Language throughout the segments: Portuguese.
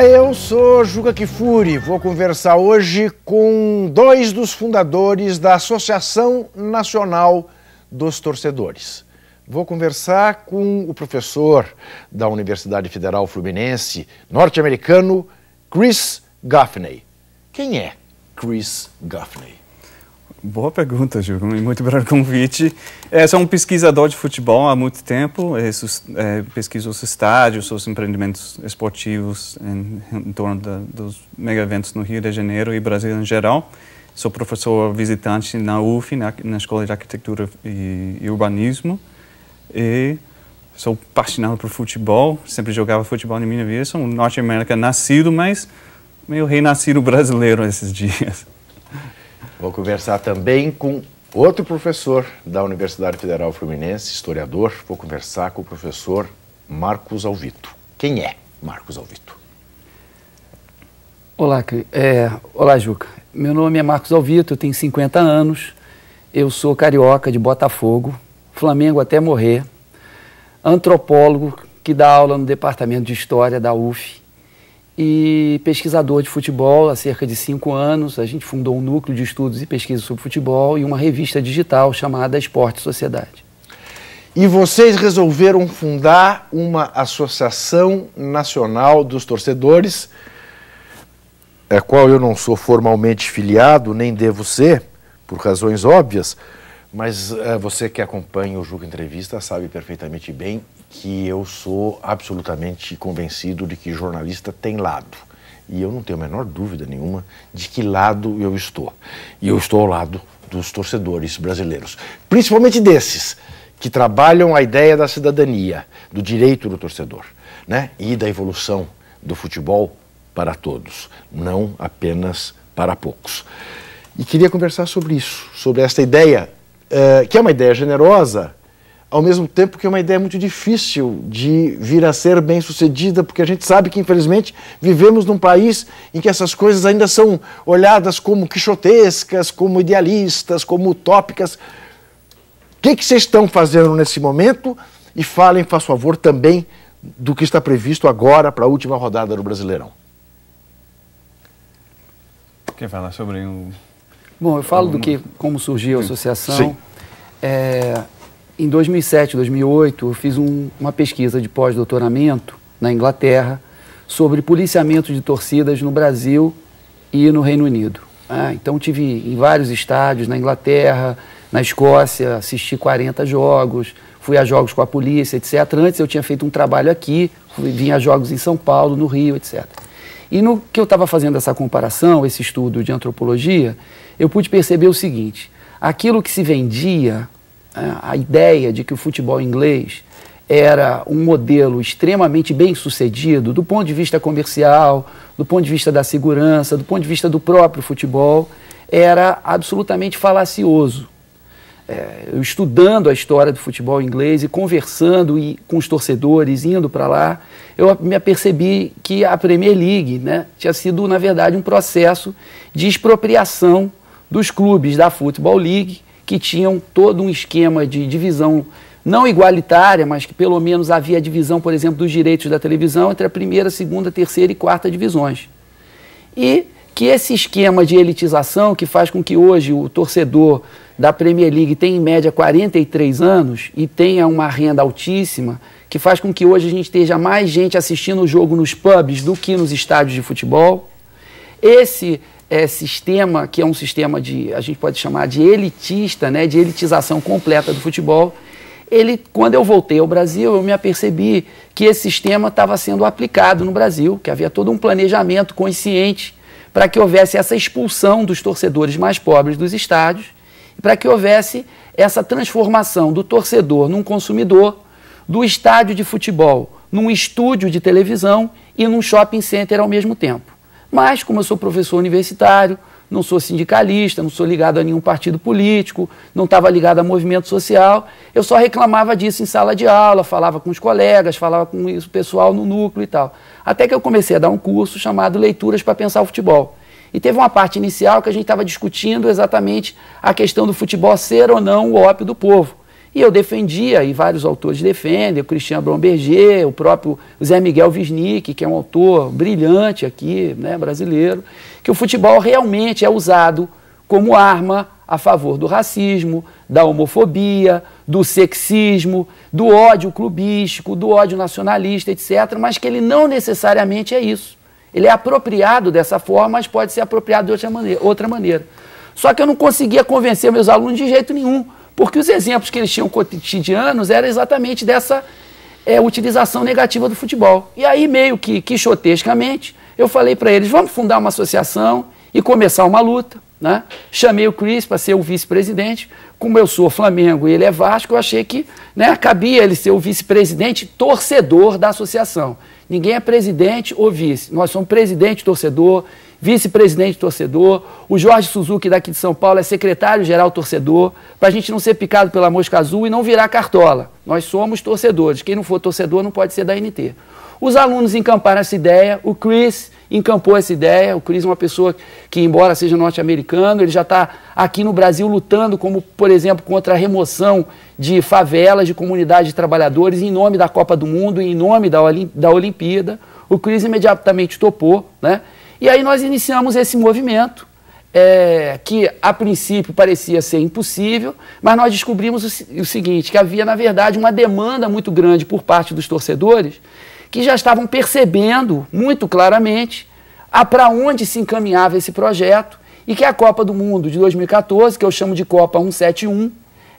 Olá, eu sou Juca Kfouri. Vou conversar hoje com dois dos fundadores da Associação Nacional dos Torcedores. Vou conversar com o professor da Universidade Federal Fluminense, norte-americano, Chris Gaffney. Quem é Chris Gaffney? Boa pergunta, Juca. Muito obrigado pelo convite. Sou um pesquisador de futebol há muito tempo. Pesquiso os estádios, os empreendimentos esportivos em torno dos mega-eventos no Rio de Janeiro e Brasil em geral. Sou professor visitante na UF, na Escola de Arquitetura e Urbanismo. E sou apaixonado por futebol. Sempre jogava futebol na minha vida. Sou um norte-americano nascido, mas meio renascido brasileiro esses dias. Vou conversar também com outro professor da Universidade Federal Fluminense, historiador. Vou conversar com o professor Marcos Alvito. Quem é Marcos Alvito? Olá, Juca. Meu nome é Marcos Alvito, eu tenho 50 anos, eu sou carioca de Botafogo, Flamengo até morrer, antropólogo que dá aula no Departamento de História da UF, e pesquisador de futebol há cerca de 5 anos. A gente fundou um núcleo de estudos e pesquisa sobre futebol e uma revista digital chamada Esporte e Sociedade. E vocês resolveram fundar uma Associação Nacional dos Torcedores, a qual eu não sou formalmente filiado, nem devo ser, por razões óbvias, mas você que acompanha o Juca Entrevista sabe perfeitamente bem que eu sou absolutamente convencido de que jornalista tem lado. E eu não tenho a menor dúvida nenhuma de que lado eu estou. E eu estou ao lado dos torcedores brasileiros, principalmente desses que trabalham a ideia da cidadania, do direito do torcedor, né? E da evolução do futebol para todos, não apenas para poucos. E queria conversar sobre isso, sobre esta ideia, que é uma ideia generosa, ao mesmo tempo que é uma ideia muito difícil de vir a ser bem sucedida, porque a gente sabe que, infelizmente, vivemos num país em que essas coisas ainda são olhadas como quixotescas, como idealistas, como utópicas. O que vocês estão fazendo nesse momento? E falem, faz favor, também do que está previsto agora para a última rodada do Brasileirão. Quer falar sobre o... Bom, eu falo como surgiu a associação. Em 2007, 2008, eu fiz uma pesquisa de pós-doutoramento na Inglaterra sobre policiamento de torcidas no Brasil e no Reino Unido. Então, tive em vários estádios na Inglaterra, na Escócia, assisti 40 jogos, fui a jogos com a polícia, etc. Antes eu tinha feito um trabalho aqui, vinha a jogos em São Paulo, no Rio, etc. E no que eu estava fazendo essa comparação, esse estudo de antropologia, eu pude perceber o seguinte: aquilo que se vendia, a ideia de que o futebol inglês era um modelo extremamente bem sucedido do ponto de vista comercial, do ponto de vista da segurança, do ponto de vista do próprio futebol, era absolutamente falacioso. Eu estudando a história do futebol inglês e conversando com os torcedores, indo para lá, eu me apercebi que a Premier League, né, tinha sido, na verdade, um processo de expropriação dos clubes da Football League, que tinham todo um esquema de divisão não igualitária, mas que pelo menos havia a divisão, por exemplo, dos direitos da televisão entre a primeira, segunda, terceira e quarta divisões. E que esse esquema de elitização, que faz com que hoje o torcedor da Premier League tenha em média 43 anos e tenha uma renda altíssima, que faz com que hoje a gente esteja mais gente assistindo o jogo nos pubs do que nos estádios de futebol. Esse sistema, que é um sistema a gente pode chamar de elitista, né, de elitização completa do futebol, quando eu voltei ao Brasil, eu me apercebi que esse sistema estava sendo aplicado no Brasil, que havia todo um planejamento consciente para que houvesse essa expulsão dos torcedores mais pobres dos estádios, e para que houvesse essa transformação do torcedor num consumidor, do estádio de futebol num estúdio de televisão e num shopping center ao mesmo tempo. Mas, como eu sou professor universitário, não sou sindicalista, não sou ligado a nenhum partido político, não estava ligado a movimento social, eu só reclamava disso em sala de aula, falava com os colegas, falava com o pessoal no núcleo e tal. Até que eu comecei a dar um curso chamado Leituras para Pensar o Futebol. E teve uma parte inicial que a gente estava discutindo exatamente a questão do futebol ser ou não o ópio do povo. E eu defendia, e vários autores defendem, o Christian Bromberger, o próprio Zé Miguel Wisnik, que é um autor brilhante aqui, né, brasileiro, que o futebol realmente é usado como arma a favor do racismo, da homofobia, do sexismo, do ódio clubístico, do ódio nacionalista, etc., mas que ele não necessariamente é isso. Ele é apropriado dessa forma, mas pode ser apropriado de outra maneira. Só que eu não conseguia convencer meus alunos de jeito nenhum, porque os exemplos que eles tinham cotidianos eram exatamente dessa utilização negativa do futebol. E aí, meio que quixotescamente, eu falei para eles, vamos fundar uma associação e começar uma luta, né? Chamei o Chris para ser o vice-presidente. Como eu sou Flamengo e ele é Vasco, eu achei que, né, cabia ele ser o vice-presidente torcedor da associação. Ninguém é presidente ou vice. Nós somos presidente torcedor, vice-presidente torcedor. O Jorge Suzuki daqui de São Paulo é secretário-geral torcedor, para a gente não ser picado pela mosca azul e não virar cartola. Nós somos torcedores. Quem não for torcedor não pode ser da NT. Os alunos encamparam essa ideia, o Chris encampou essa ideia. O Chris é uma pessoa que, embora seja norte-americano, ele já está aqui no Brasil lutando, como, por exemplo, contra a remoção de favelas, de comunidades de trabalhadores, em nome da Copa do Mundo e em nome da Olimpíada. O Chris imediatamente topou, né? E aí nós iniciamos esse movimento, que a princípio parecia ser impossível, mas nós descobrimos o seguinte, que havia, na verdade, uma demanda muito grande por parte dos torcedores, que já estavam percebendo muito claramente para onde se encaminhava esse projeto, e que a Copa do Mundo de 2014, que eu chamo de Copa 171,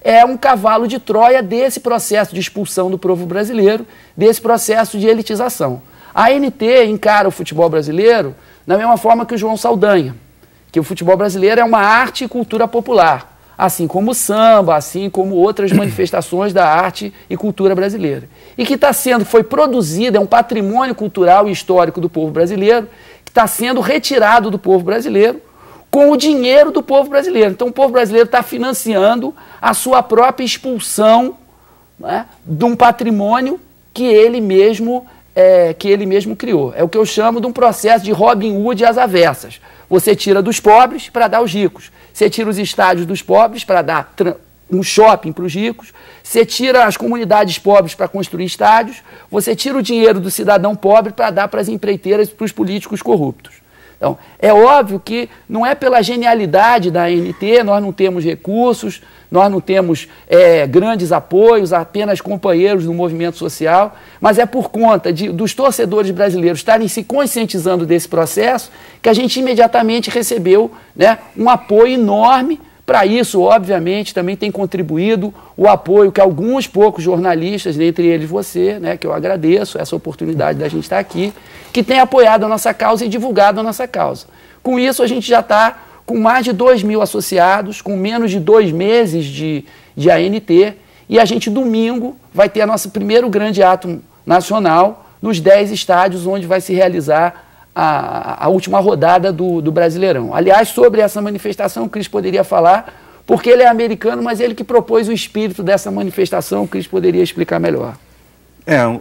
é um cavalo de Troia desse processo de expulsão do povo brasileiro, desse processo de elitização. A ANT encara o futebol brasileiro da mesma forma que o João Saldanha, que o futebol brasileiro é uma arte e cultura popular, assim como o samba, assim como outras manifestações da arte e cultura brasileira. E que foi produzido, é um patrimônio cultural e histórico do povo brasileiro, que está sendo retirado do povo brasileiro com o dinheiro do povo brasileiro. Então o povo brasileiro está financiando a sua própria expulsão, né, de um patrimônio que ele mesmo criou. É o que eu chamo de um processo de Robin Hood às avessas. Você tira dos pobres para dar aos ricos. Você tira os estádios dos pobres para dar um shopping para os ricos. Você tira as comunidades pobres para construir estádios. Você tira o dinheiro do cidadão pobre para dar para as empreiteiras e para os políticos corruptos. Então, é óbvio que não é pela genialidade da ANT, nós não temos recursos, nós não temos grandes apoios, apenas companheiros do movimento social, mas é por conta dos torcedores brasileiros estarem se conscientizando desse processo que a gente imediatamente recebeu, né, um apoio enorme. Para isso, obviamente, também tem contribuído o apoio que alguns poucos jornalistas, dentre eles você, né, que eu agradeço essa oportunidade da gente estar aqui, que tem apoiado a nossa causa e divulgado a nossa causa. Com isso, a gente já está com mais de 2.000 associados, com menos de 2 meses de ANT, e a gente, domingo, vai ter nosso primeiro grande ato nacional nos 10 estádios onde vai se realizar a última rodada do Brasileirão. Aliás, sobre essa manifestação, o Chris poderia falar, porque ele é americano, mas ele que propôs o espírito dessa manifestação, o Chris poderia explicar melhor.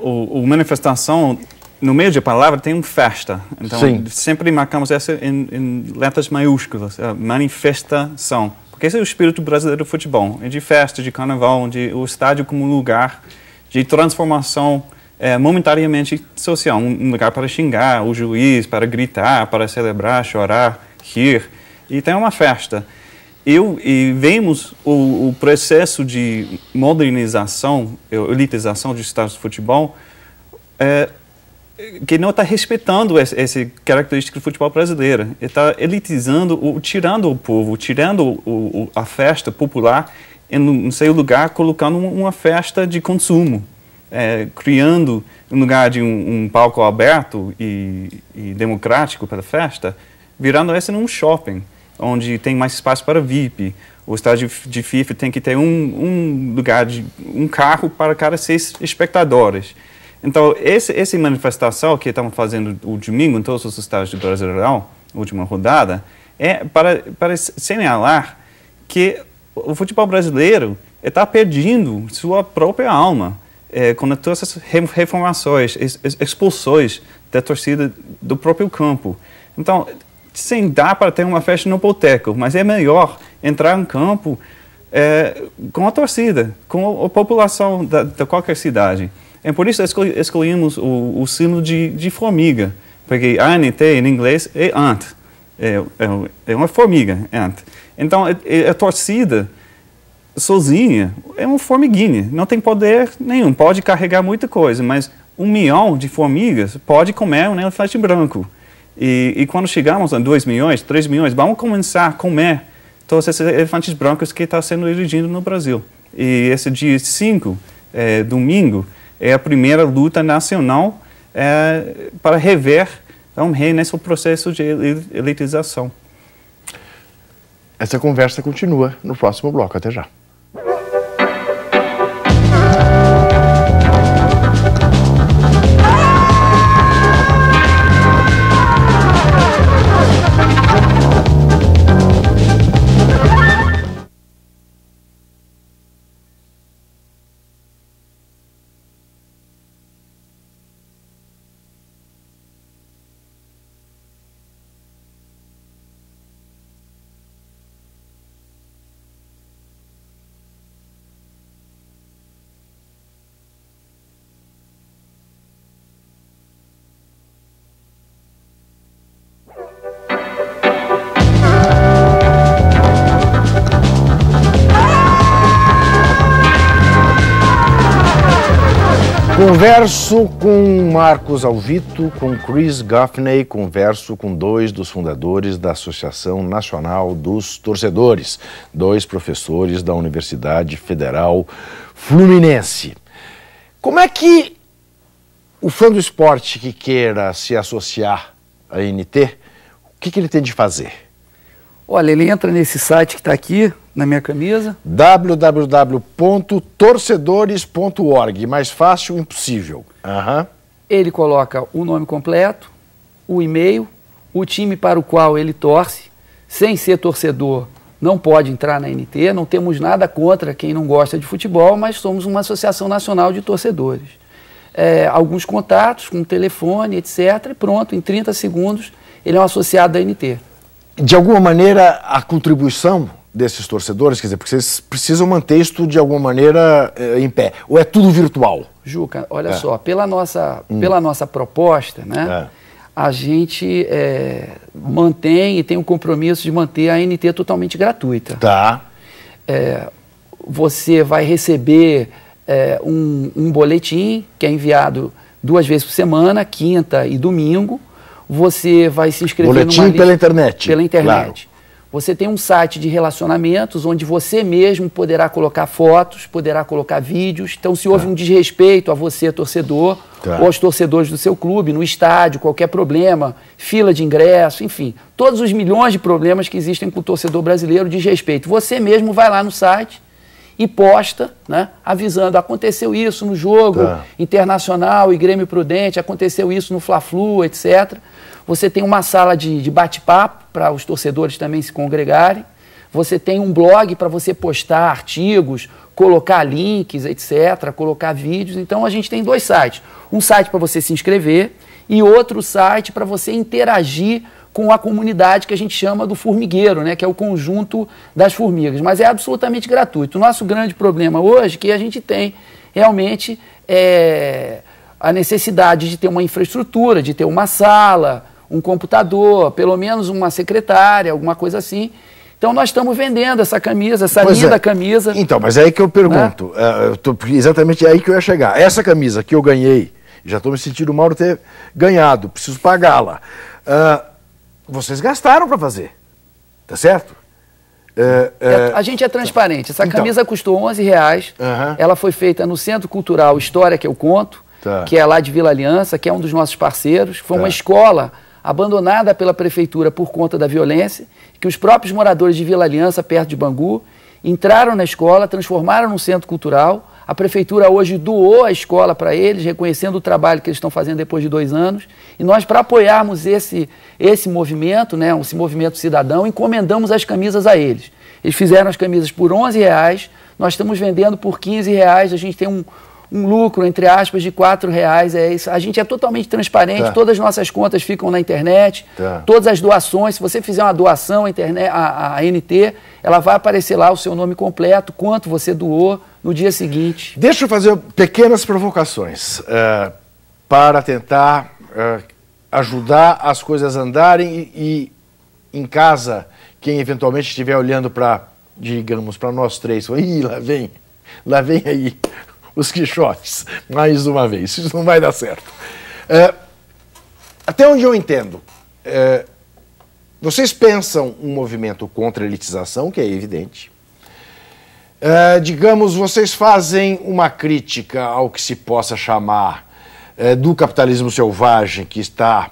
O manifestação, no meio de palavra, tem festa. Então, sim, sempre marcamos essa em letras maiúsculas, a manifestação. Porque esse é o espírito brasileiro do futebol. É de festa, de carnaval, o estádio como lugar de transformação momentaneamente social, um lugar para xingar o juiz, para gritar, para celebrar, chorar, rir, e tem uma festa. E vemos o processo de modernização, elitização dos estádios de futebol, que não está respeitando essa característica do futebol brasileiro. Está elitizando, tirando o povo, tirando a festa popular em seu lugar, colocando uma festa de consumo. Criando, no lugar de um palco aberto e democrático para a festa, virando esse num shopping, onde tem mais espaço para VIP. O estádio de FIFA tem que ter um lugar, um carro para cada 6 espectadores. Então, essa manifestação que estamos fazendo o domingo em todos os estádios do Brasileirão, última rodada, é para señalar que o futebol brasileiro está perdendo sua própria alma. Com todas essas reformações, expulsões da torcida do próprio campo. Então, sim, dá para ter uma festa no boteco, mas é melhor entrar em campo com a torcida, com a população de qualquer cidade. E por isso escolhemos o símbolo de formiga, porque ANT em inglês é ant, é uma formiga, ant. Então a torcida sozinha é uma formiguinha, não tem poder nenhum, pode carregar muita coisa, mas 1 milhão de formigas pode comer um elefante branco. E quando chegamos a 2 milhões, 3 milhões, vamos começar a comer todos esses elefantes brancos que estão sendo erigidos no Brasil. E esse dia 5, domingo, é a primeira luta nacional para rever um rei nesse processo de elitização. Essa conversa continua no próximo bloco. Até já. Converso com Marcos Alvito, com Chris Gaffney, converso com 2 dos fundadores da Associação Nacional dos Torcedores, 2 professores da Universidade Federal Fluminense. Como é que o fã do esporte que queira se associar à NT, o que ele tem de fazer? Olha, ele entra nesse site que está aqui na minha camisa. www.torcedores.org. Mais fácil, impossível. Ele coloca o nome completo, o e-mail, o time para o qual ele torce. Sem ser torcedor, não pode entrar na NT. Não temos nada contra quem não gosta de futebol, mas somos uma associação nacional de torcedores. Alguns contatos com telefone, etc. E pronto, em 30 segundos, ele é um associado da NT. De alguma maneira, a contribuição desses torcedores, quer dizer, porque vocês precisam manter isso de alguma maneira em pé, ou é tudo virtual? Juca, olha só, pela nossa proposta, né, a gente mantém e tem o compromisso de manter a NT totalmente gratuita. Tá. Você vai receber um boletim que é enviado 2 vezes por semana, quinta e domingo. Você vai se inscrever boletim numa pela internet. Pela internet. Claro. Você tem um site de relacionamentos onde você mesmo poderá colocar fotos, poderá colocar vídeos. Então, se houve um desrespeito a você, torcedor, ou aos torcedores do seu clube, no estádio, qualquer problema, fila de ingresso, enfim, todos os milhões de problemas que existem com o torcedor brasileiro de desrespeito. Você mesmo vai lá no site e posta, né, avisando, aconteceu isso no jogo Internacional e Grêmio Prudente, aconteceu isso no Fla-Flu, etc. Você tem uma sala de bate-papo para os torcedores também se congregarem. Você tem um blog para você postar artigos, colocar links, etc., colocar vídeos. Então, a gente tem 2 sites. Um site para você se inscrever e outro site para você interagir com a comunidade que a gente chama do formigueiro, né, que é o conjunto das formigas. Mas é absolutamente gratuito. O nosso grande problema hoje é que a gente tem realmente a necessidade de ter uma infraestrutura, de ter uma sala, um computador, pelo menos uma secretária, alguma coisa assim. Então nós estamos vendendo essa camisa, essa linda camisa. Então, mas é aí que eu pergunto, exatamente aí que eu ia chegar. Essa camisa que eu ganhei, já estou me sentindo mal de ter ganhado, preciso pagá-la. Vocês gastaram para fazer, tá certo? A gente é transparente. Essa camisa custou R$11, ela foi feita no Centro Cultural História que eu conto, que é lá de Vila Aliança, que é um dos nossos parceiros, foi uma escola abandonada pela prefeitura por conta da violência, que os próprios moradores de Vila Aliança, perto de Bangu, entraram na escola, transformaram num centro cultural. A prefeitura hoje doou a escola para eles, reconhecendo o trabalho que eles estão fazendo depois de 2 anos. E nós, para apoiarmos esse movimento, né, esse movimento cidadão, encomendamos as camisas a eles. Eles fizeram as camisas por R$11, nós estamos vendendo por R$15. A gente tem um lucro, entre aspas, de R$4. É isso. A gente é totalmente transparente, todas as nossas contas ficam na internet, todas as doações, se você fizer uma doação à NT, ela vai aparecer lá o seu nome completo, quanto você doou no dia seguinte. Deixa eu fazer pequenas provocações para tentar ajudar as coisas a andarem e em casa, quem eventualmente estiver olhando para, digamos, para nós três, ih, lá vem aí os Quixotes, mais uma vez, isso não vai dar certo. Até onde eu entendo, vocês pensam um movimento contra a elitização, que é evidente. Digamos, vocês fazem uma crítica ao que se possa chamar do capitalismo selvagem, que está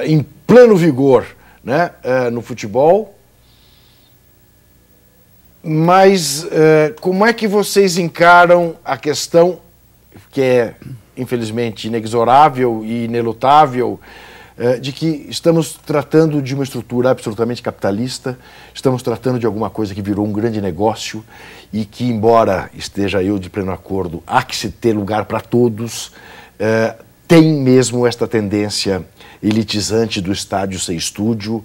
em pleno vigor, né, no futebol. Mas como é que vocês encaram a questão, que é infelizmente inexorável e inelutável, de que estamos tratando de uma estrutura absolutamente capitalista, estamos tratando de alguma coisa que virou um grande negócio e que, embora esteja eu de pleno acordo, há que se ter lugar para todos, tem mesmo esta tendência elitizante do estádio ser estúdio,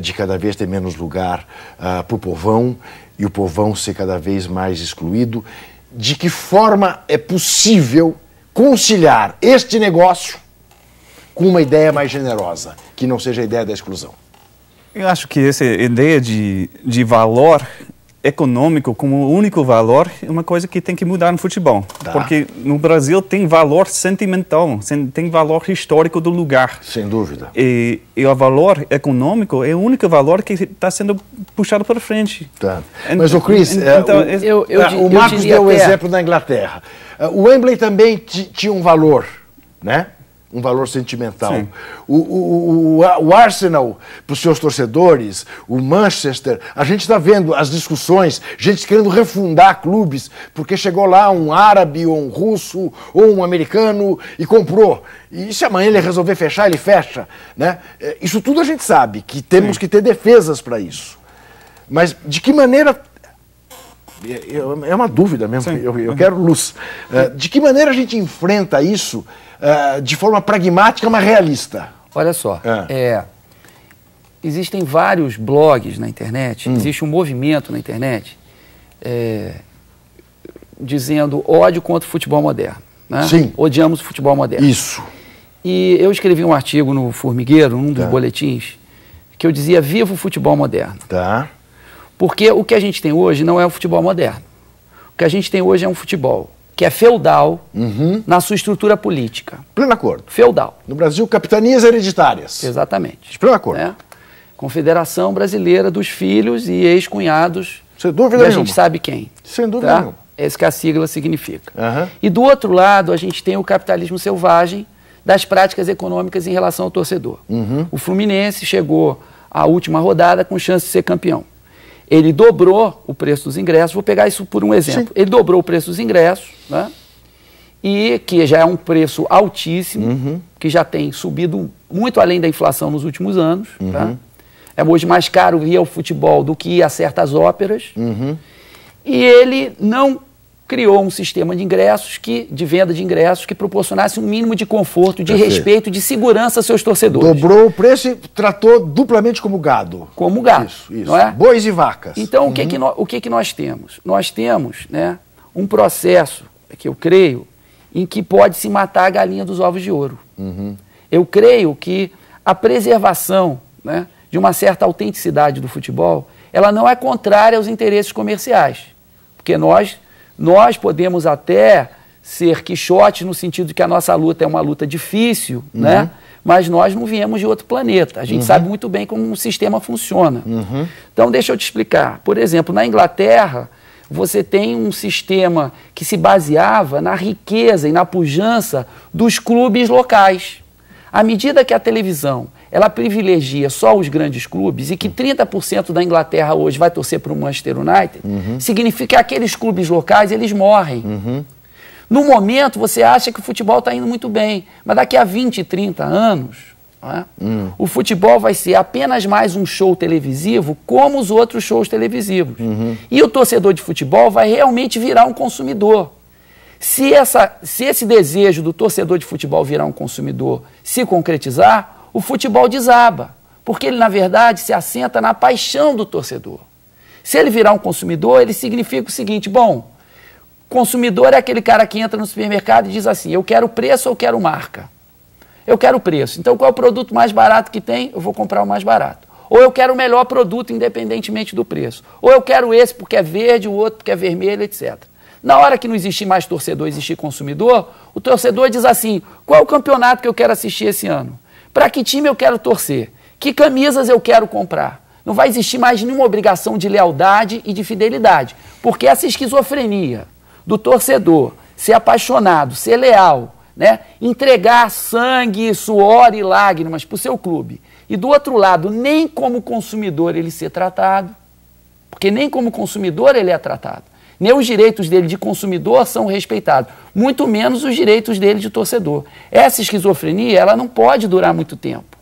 de cada vez ter menos lugar para o povão, e o povão ser cada vez mais excluído. De que forma é possível conciliar este negócio com uma ideia mais generosa, que não seja a ideia da exclusão? Eu acho que essa ideia de valor econômico como único valor é uma coisa que tem que mudar no futebol. Porque no Brasil tem valor sentimental, tem valor histórico do lugar. Sem dúvida. E o valor econômico é o único valor que está sendo puxado para frente. Mas, Chris, o Marcos deu o exemplo da Inglaterra. O Wembley também tinha um valor, né? Um valor sentimental. O Arsenal, para os seus torcedores, o Manchester, a gente está vendo as discussões, gente querendo refundar clubes, porque chegou lá um árabe, ou um russo, ou um americano e comprou. E se amanhã ele resolver fechar, ele fecha, né? Isso tudo a gente sabe, que temos que ter defesas para isso. Mas de que maneira... É uma dúvida mesmo, eu quero luz. De que maneira a gente enfrenta isso de forma pragmática, mas realista? Olha só, existem vários blogs na internet, existe um movimento na internet dizendo ódio contra o futebol moderno. Né? Sim. Odiamos o futebol moderno. Isso. E eu escrevi um artigo no Formigueiro, num dos boletins, que eu dizia viva o futebol moderno. Porque o que a gente tem hoje não é o futebol moderno. O que a gente tem hoje é um futebol que é feudal na sua estrutura política. Pleno acordo. Feudal. No Brasil, capitanias hereditárias. Exatamente. Pleno acordo. Confederação Brasileira dos Filhos e Ex-Cunhados. Sem dúvida nenhuma. A gente sabe quem. Sem dúvida nenhuma. É isso que a sigla significa. E do outro lado, a gente tem o capitalismo selvagem das práticas econômicas em relação ao torcedor. O Fluminense chegou à última rodada com chance de ser campeão. Ele dobrou o preço dos ingressos, vou pegar isso por um exemplo. Ele dobrou o preço dos ingressos, né? E que já é um preço altíssimo, que já tem subido muito além da inflação nos últimos anos. Tá? É hoje mais caro ir ao futebol do que ir a certas óperas. E ele não criou um sistema de ingressos, de venda de ingressos, que proporcionasse um mínimo de conforto, de respeito, de segurança aos seus torcedores. Dobrou o preço e tratou duplamente como gado. Como gado. Isso. Não é? Bois e vacas. Então, o que nós temos? Nós temos, né, um processo, que eu creio, em que pode se matar a galinha dos ovos de ouro. Eu creio que a preservação, né, de uma certa autenticidade do futebol, ela não é contrária aos interesses comerciais. Porque nós podemos até ser quixotes no sentido de que a nossa luta é uma luta difícil, né? Mas nós não viemos de outro planeta. A gente sabe muito bem como um sistema funciona. Então, deixa eu te explicar. Por exemplo, na Inglaterra, você tem um sistema que se baseava na riqueza e na pujança dos clubes locais. À medida que a televisão ela privilegia só os grandes clubes e que 30% da Inglaterra hoje vai torcer para o Manchester United, significa que aqueles clubes locais, eles morrem. No momento, você acha que o futebol está indo muito bem, mas daqui a 20, 30 anos, né, o futebol vai ser apenas mais um show televisivo como os outros shows televisivos. E o torcedor de futebol vai realmente virar um consumidor. Se esse desejo do torcedor de futebol virar um consumidor se concretizar, o futebol desaba, porque ele, na verdade, se assenta na paixão do torcedor. Se ele virar um consumidor, ele significa o seguinte: bom, consumidor é aquele cara que entra no supermercado e diz assim: eu quero preço ou eu quero marca? Eu quero preço. Então, qual é o produto mais barato que tem? Eu vou comprar o mais barato. Ou eu quero o melhor produto, independentemente do preço. Ou eu quero esse porque é verde, o outro porque é vermelho, etc. Na hora que não existir mais torcedor, existir consumidor, o torcedor diz assim: qual é o campeonato que eu quero assistir esse ano? Para que time eu quero torcer? Que camisas eu quero comprar? Não vai existir mais nenhuma obrigação de lealdade e de fidelidade. Porque essa esquizofrenia do torcedor ser apaixonado, ser leal, né? Entregar sangue, suor e lágrimas para o seu clube. E do outro lado, nem como consumidor ele ser tratado, porque nem como consumidor ele é tratado. Nem os direitos dele de consumidor são respeitados, muito menos os direitos dele de torcedor. Essa esquizofrenia, ela não pode durar muito tempo.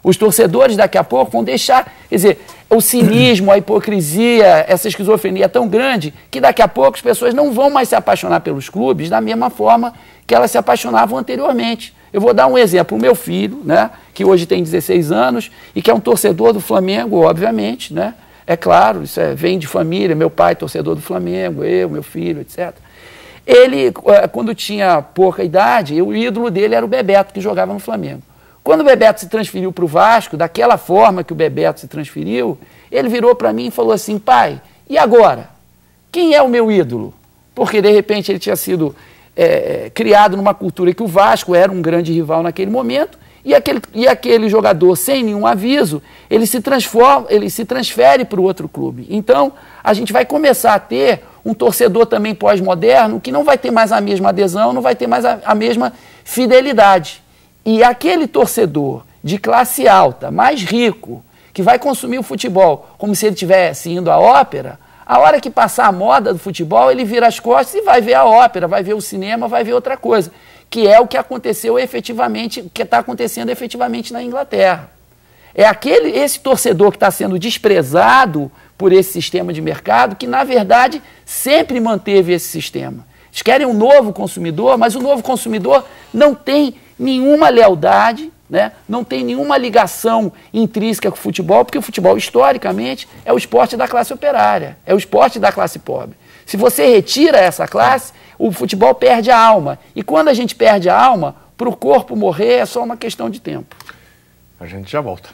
Os torcedores daqui a pouco vão deixar, quer dizer, o cinismo, a hipocrisia, essa esquizofrenia é tão grande que daqui a pouco as pessoas não vão mais se apaixonar pelos clubes da mesma forma que elas se apaixonavam anteriormente. Eu vou dar um exemplo: o meu filho, né, que hoje tem 16 anos e que é um torcedor do Flamengo, obviamente, né? É claro, isso vem de família, meu pai torcedor do Flamengo, eu, meu filho, etc. Ele, quando tinha pouca idade, o ídolo dele era o Bebeto, que jogava no Flamengo. Quando o Bebeto se transferiu para o Vasco, daquela forma que o Bebeto se transferiu, ele virou para mim e falou assim: pai, e agora? Quem é o meu ídolo? Porque, de repente, ele tinha sido criado numa cultura que o Vasco era um grande rival naquele momento, e aquele jogador, sem nenhum aviso, ele se transfere para o outro clube. Então, a gente vai começar a ter um torcedor também pós-moderno que não vai ter mais a mesma adesão, não vai ter mais a mesma fidelidade. E aquele torcedor de classe alta, mais rico, que vai consumir o futebol como se ele estivesse indo à ópera, a hora que passar a moda do futebol, ele vira as costas e vai ver a ópera, vai ver o cinema, vai ver outra coisa, que é o que aconteceu efetivamente, que está acontecendo efetivamente na Inglaterra. É esse torcedor que está sendo desprezado por esse sistema de mercado, que na verdade sempre manteve esse sistema. Eles querem um novo consumidor, mas o novo consumidor não tem nenhuma lealdade, né? Não tem nenhuma ligação intrínseca com o futebol, porque o futebol, historicamente, é o esporte da classe operária, é o esporte da classe pobre. Se você retira essa classe, o futebol perde a alma. E quando a gente perde a alma, para o corpo morrer é só uma questão de tempo. A gente já volta.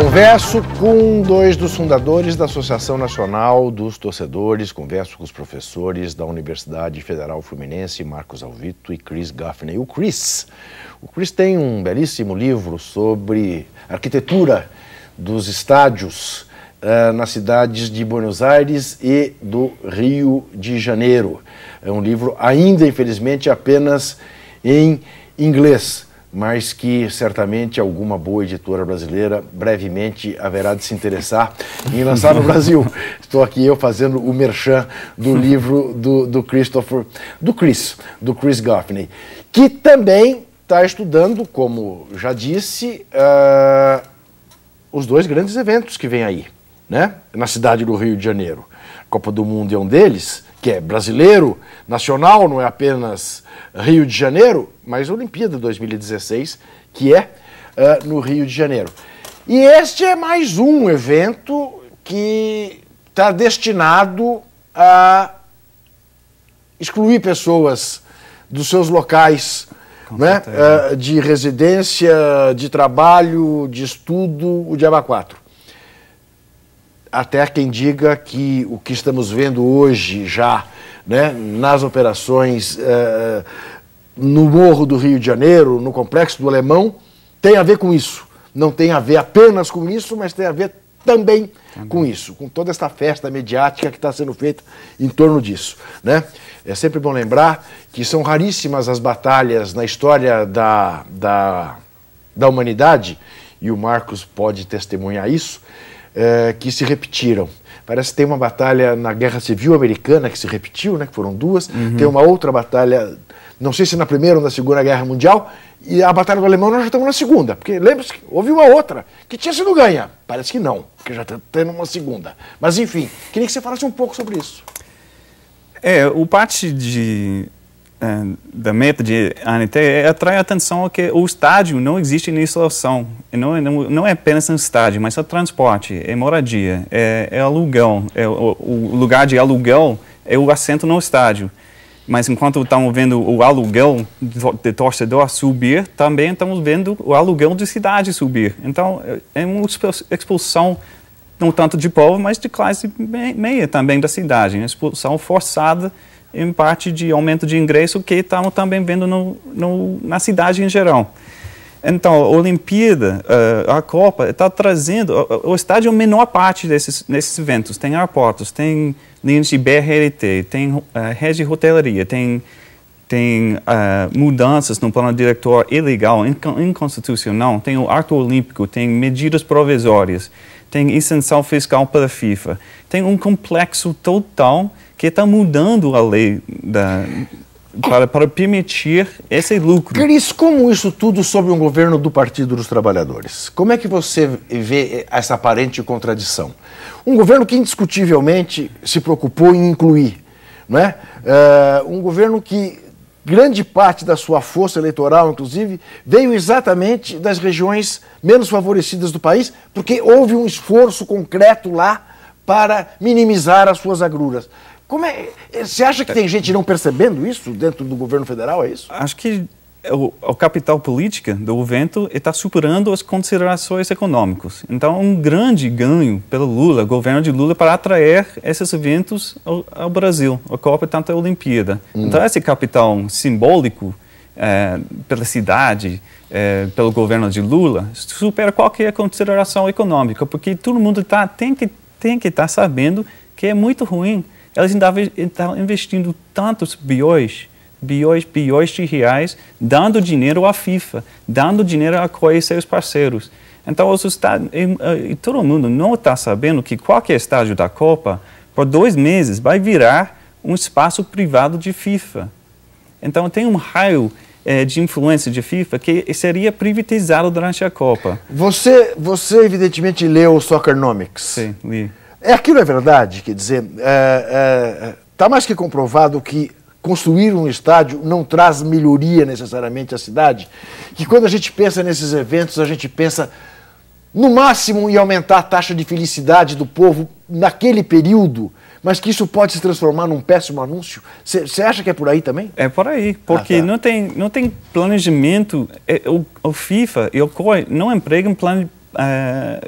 Converso com dois dos fundadores da Associação Nacional dos Torcedores, converso com os professores da Universidade Federal Fluminense, Marcos Alvito e Chris Gaffney. O Chris tem um belíssimo livro sobre arquitetura dos estádios nas cidades de Buenos Aires e do Rio de Janeiro. É um livro ainda, infelizmente, apenas em inglês, mas que certamente alguma boa editora brasileira brevemente haverá de se interessar em lançar no Brasil. Estou aqui eu fazendo o merchan do livro do Chris Gaffney, que também está estudando, como já disse, os dois grandes eventos que vêm aí, né? Na cidade do Rio de Janeiro. A Copa do Mundo é um deles, que é brasileiro, nacional, não é apenas Rio de Janeiro, mas a Olimpíada 2016, que é no Rio de Janeiro. E este é mais um evento que está destinado a excluir pessoas dos seus locais, né, de residência, de trabalho, de estudo, o diabo 4. Até quem diga que o que estamos vendo hoje já né, nas operações no Morro do Rio de Janeiro, no Complexo do Alemão, tem a ver com isso. Não tem a ver apenas com isso, mas tem a ver também com isso, com toda esta festa mediática que está sendo feita em torno disso, né? É sempre bom lembrar que são raríssimas as batalhas na história da humanidade, e o Marcos pode testemunhar isso, que se repetiram. Parece que tem uma batalha na Guerra Civil Americana que se repetiu, né, que foram duas. Tem uma outra batalha, não sei se na Primeira ou na Segunda Guerra Mundial, e a Batalha do Alemão nós já estamos na Segunda, porque lembra-se que houve uma outra que tinha sido ganha. Parece que não, porque já está tendo uma segunda. Mas enfim, queria que você falasse um pouco sobre isso. O parte da meta de ANT é atrair a atenção que o estádio não existe em instalação. Não é apenas um estádio, mas é transporte, é moradia, é aluguel. O lugar de aluguel é o assento no estádio. Mas enquanto estamos vendo o aluguel de torcedor subir, também estamos vendo o aluguel de cidade subir. Então, é uma expulsão não tanto de povo, mas de classe meia também da cidade. Uma expulsão forçada em parte de aumento de ingresso que estamos também vendo na cidade em geral. Então, a Olimpíada, a Copa, está trazendo... O estádio é a menor parte desses eventos. Tem aeroportos, tem linhas de BRT, tem rede de hotelaria, tem mudanças no plano diretor ilegal, inconstitucional, tem o Ato Olímpico, tem medidas provisórias, tem isenção fiscal para a FIFA. Tem um complexo total que está mudando a lei para permitir esse lucro. Cris, como isso tudo sob um governo do Partido dos Trabalhadores? Como é que você vê essa aparente contradição? Um governo que indiscutivelmente se preocupou em incluir, não é? Um governo que grande parte da sua força eleitoral, inclusive, veio exatamente das regiões menos favorecidas do país, porque houve um esforço concreto lá para minimizar as suas agruras. Você acha que tem gente não percebendo isso dentro do governo federal, é isso? Acho que o capital política do evento está superando as considerações econômicas. Então, um grande ganho pelo Lula, governo de Lula, para atrair esses eventos ao Brasil, a Copa e tanto a Olimpíada. Então, esse capital simbólico pela cidade, pelo governo de Lula, supera qualquer consideração econômica, porque todo mundo tem que estar sabendo que é muito ruim. Eles estão investindo tantos bilhões de reais, dando dinheiro à FIFA, dando dinheiro a COI e seus parceiros. Então, todo mundo não está sabendo que qualquer estádio da Copa, por 2 meses, vai virar um espaço privado de FIFA. Então, tem um raio de influência de FIFA que seria privatizado durante a Copa. Você evidentemente leu o Soccernomics. Sim, li. Aquilo é verdade? Quer dizer, está mais que comprovado que construir um estádio não traz melhoria necessariamente à cidade, que quando a gente pensa nesses eventos, a gente pensa no máximo em aumentar a taxa de felicidade do povo naquele período, mas que isso pode se transformar num péssimo anúncio. Você acha que é por aí também? É por aí, porque não tem planejamento. O FIFA e o COI não empregam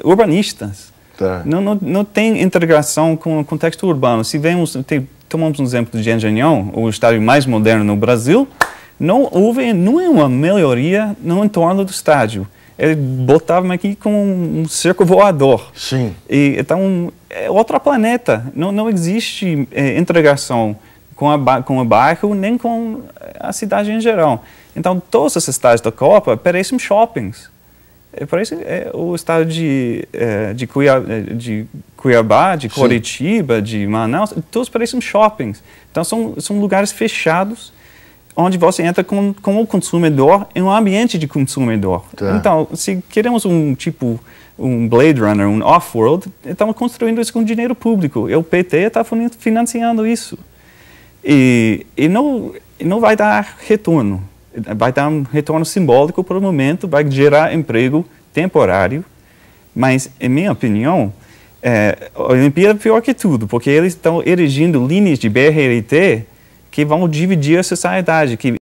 urbanistas. Tá. Não tem integração com o contexto urbano. Se tomamos um exemplo de Engenhão, o estádio mais moderno no Brasil, não houve nenhuma melhoria no entorno do estádio. Ele botava aqui com um cerco voador. Sim. Então, é outro planeta. Não existe integração com o bairro, nem com a cidade em geral. Então, todos esses estádios da Copa parecem shoppings. Parece o estado de Cuiabá, de Curitiba, de Manaus, todos parecem shoppings. Então, são lugares fechados, onde você entra como consumidor em um ambiente de consumidor. Tá. Então, se queremos um Blade Runner, um off-world, estamos construindo isso com dinheiro público. E o PT está financiando isso. E não vai dar retorno. Vai dar um retorno simbólico por um momento, vai gerar emprego temporário, mas, em minha opinião, a Olimpíada é pior que tudo, porque eles estão erigindo linhas de BRT que vão dividir a sociedade, que